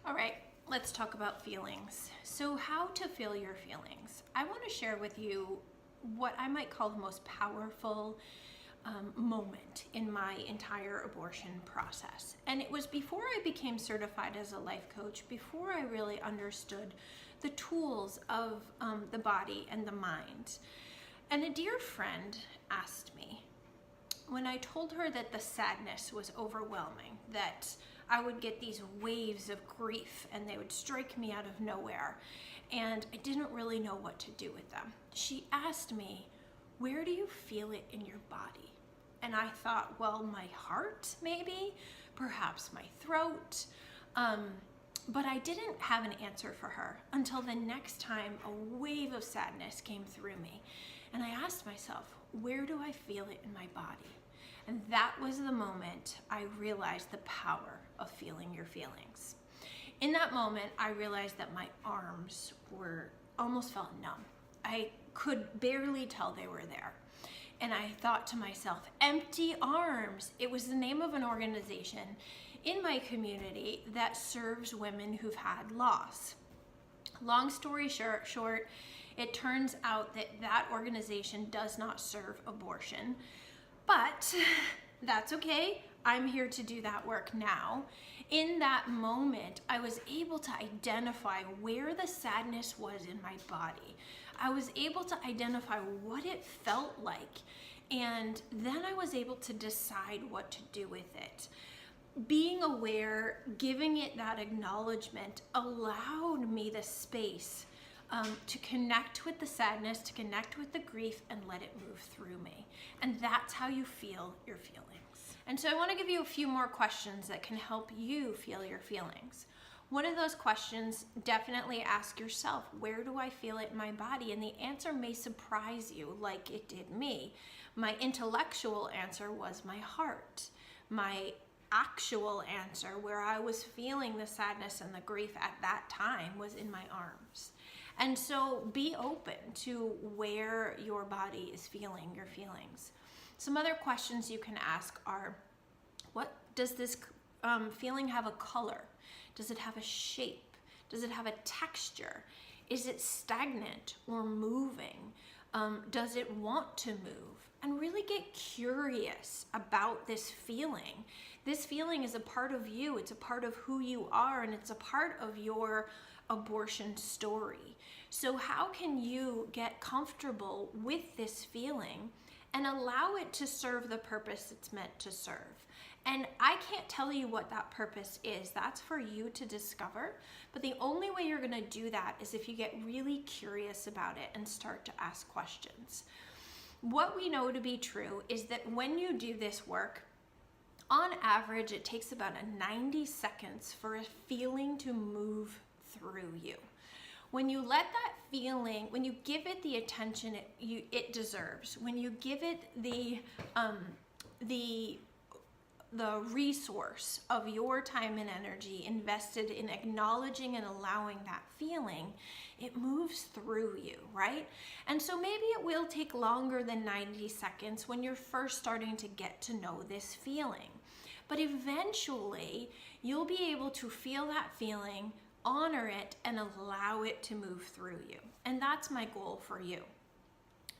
All right, let's talk about feelings. So, how to feel your feelings. I want to share with you what I might call the most powerful moment in my entire abortion process. And it was before I became certified as a life coach, before I really understood the tools of the body and the mind. And a dear friend asked me, when I told her that the sadness was overwhelming, that I would get these waves of grief and they would strike me out of nowhere, and I didn't really know what to do with them. She asked me, where do you feel it in your body? And I thought, well, my heart maybe, perhaps my throat. But I didn't have an answer for her until the next time a wave of sadness came through me. And I asked myself, where do I feel it in my body? And that was the moment I realized the power of feeling your feelings. In that moment, I realized that my arms almost felt numb. I could barely tell they were there. And I thought to myself, Empty Arms. It was the name of an organization in my community that serves women who've had loss. Long story short, it turns out that that organization does not serve abortion, but that's okay. I'm here to do that work now. In that moment, I was able to identify where the sadness was in my body. I was able to identify what it felt like, and then I was able to decide what to do with it. Being aware, giving it that acknowledgement allowed me the space to connect with the sadness, to connect with the grief, and let it move through me. And that's how you feel your feelings. And so I want to give you a few more questions that can help you feel your feelings. One of those questions, definitely ask yourself, where do I feel it in my body? And the answer may surprise you like it did me. My intellectual answer was my heart. My actual answer, where I was feeling the sadness and the grief at that time, was in my arms. And so be open to where your body is feeling your feelings. Some other questions you can ask are, what does this feeling have a color? Does it have a shape? Does it have a texture? Is it stagnant or moving? Does it want to move? And really get curious about this feeling. This feeling is a part of you. It's a part of who you are, and it's a part of your abortion story. So how can you get comfortable with this feeling and allow it to serve the purpose it's meant to serve? And I can't tell you what that purpose is. That's for you to discover. But the only way you're going to do that is if you get really curious about it and start to ask questions. What we know to be true is that when you do this work, on average, it takes about 90 seconds for a feeling to move through you. When you let that feeling, when you give it the attention it deserves, when you give it the resource of your time and energy invested in acknowledging and allowing that feeling, it moves through you, right? And so maybe it will take longer than 90 seconds when you're first starting to get to know this feeling. But eventually, you'll be able to feel that feeling, honor it, and allow it to move through you. And that's my goal for you.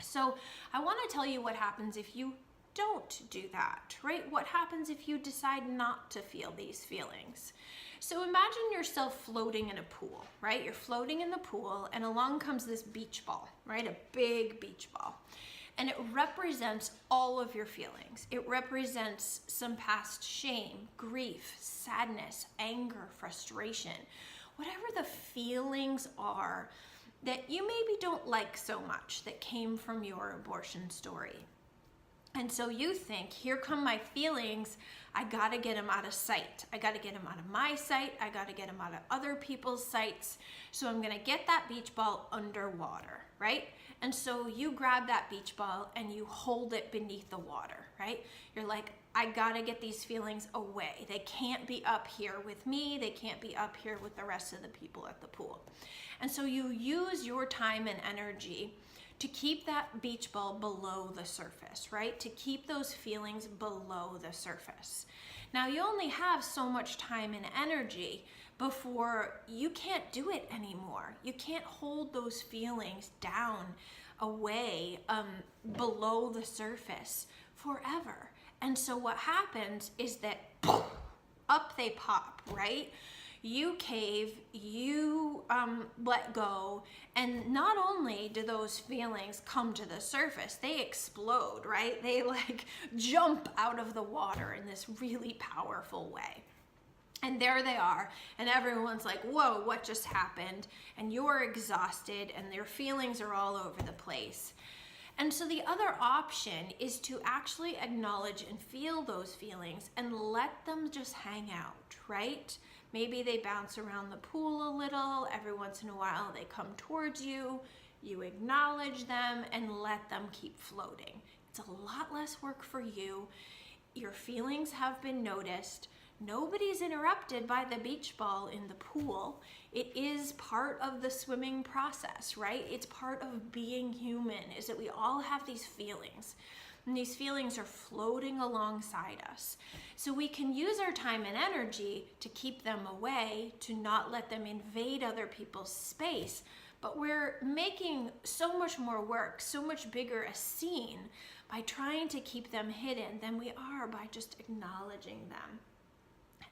So I want to tell you what happens if you don't do that, right? What happens if you decide not to feel these feelings? So imagine yourself floating in a pool, right? You're floating in the pool, and along comes this beach ball, right? A big beach ball. And it represents all of your feelings. It represents some past shame, grief, sadness, anger, frustration, whatever the feelings are that you maybe don't like so much that came from your abortion story. And so you think, here come my feelings, I gotta get them out of sight. I gotta get them out of my sight, I gotta get them out of other people's sights. So I'm gonna get that beach ball underwater, right? And so you grab that beach ball and you hold it beneath the water, right? You're like, I gotta get these feelings away. They can't be up here with me, they can't be up here with the rest of the people at the pool. And so you use your time and energy to keep that beach ball below the surface, right? To keep those feelings below the surface. Now, you only have so much time and energy before you can't do it anymore. You can't hold those feelings down, away, below the surface forever. And so what happens is that up they pop, right? You cave, you let go, and not only do those feelings come to the surface, they explode, right? They like jump out of the water in this really powerful way. And there they are, and everyone's like, whoa, what just happened? And you're exhausted, and your feelings are all over the place. And so the other option is to actually acknowledge and feel those feelings and let them just hang out, right? Maybe they bounce around the pool a little. Every once in a while, they come towards you. You acknowledge them and let them keep floating. It's a lot less work for you. Your feelings have been noticed. Nobody's interrupted by the beach ball in the pool. It is part of the swimming process, right? It's part of being human, is that we all have these feelings. And these feelings are floating alongside us. So we can use our time and energy to keep them away, to not let them invade other people's space. But we're making so much more work, so much bigger a scene by trying to keep them hidden than we are by just acknowledging them,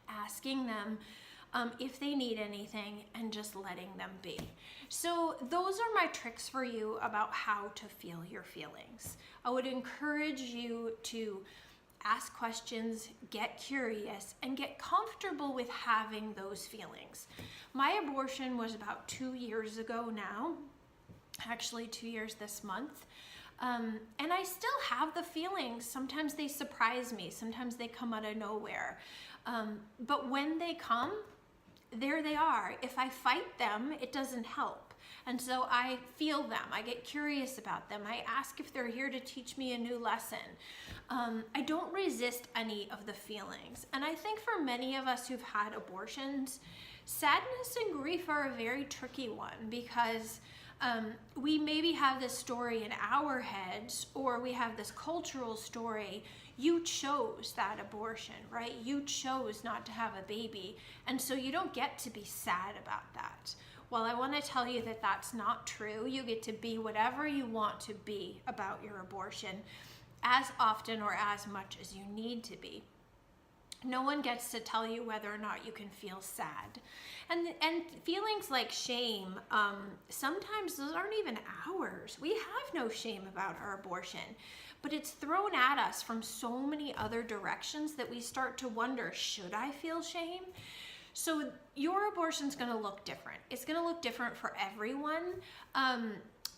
asking them if they need anything, and just letting them be. So those are my tricks for you about how to feel your feelings. I would encourage you to ask questions, get curious, and get comfortable with having those feelings. My abortion was about 2 years ago now, actually 2 years this month. And I still have the feelings. Sometimes they surprise me. Sometimes they come out of nowhere. But when they come, there they are. If I fight them, it doesn't help. And so I feel them. I get curious about them. I ask if they're here to teach me a new lesson. I don't resist any of the feelings. And I think for many of us who've had abortions, sadness and grief are a very tricky one, because we maybe have this story in our heads, or we have this cultural story. You chose that abortion, right? You chose not to have a baby, and so you don't get to be sad about that. Well, I want to tell you that that's not true. You get to be whatever you want to be about your abortion, as often or as much as you need to be. No one gets to tell you whether or not you can feel sad. And feelings like shame, sometimes those aren't even ours. We have no shame about our abortion, but it's thrown at us from so many other directions that we start to wonder, should I feel shame? So your abortion's gonna look different. It's gonna look different for everyone.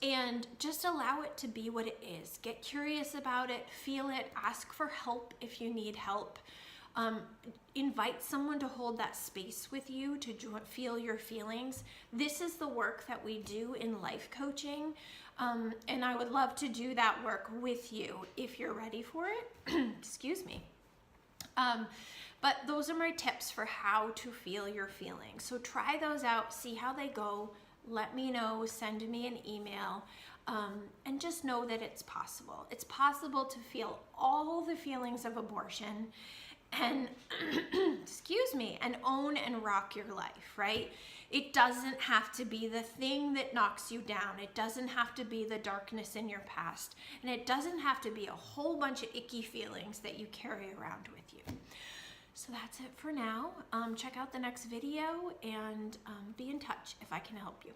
And just allow it to be what it is. Get curious about it, feel it, ask for help if you need help. Invite someone to hold that space with you to feel your feelings. This is the work that we do in life coaching, and I would love to do that work with you if you're ready for it. Excuse me. But those are my tips for how to feel your feelings. So try those out, see how they go. Let me know, send me an email, and just know that it's possible. It's possible to feel all the feelings of abortion and excuse me, and own and rock your life, right? It doesn't have to be the thing that knocks you down. It doesn't have to be the darkness in your past, and it doesn't have to be a whole bunch of icky feelings that you carry around with you. So that's it for now. Check out the next video, and be in touch if I can help you.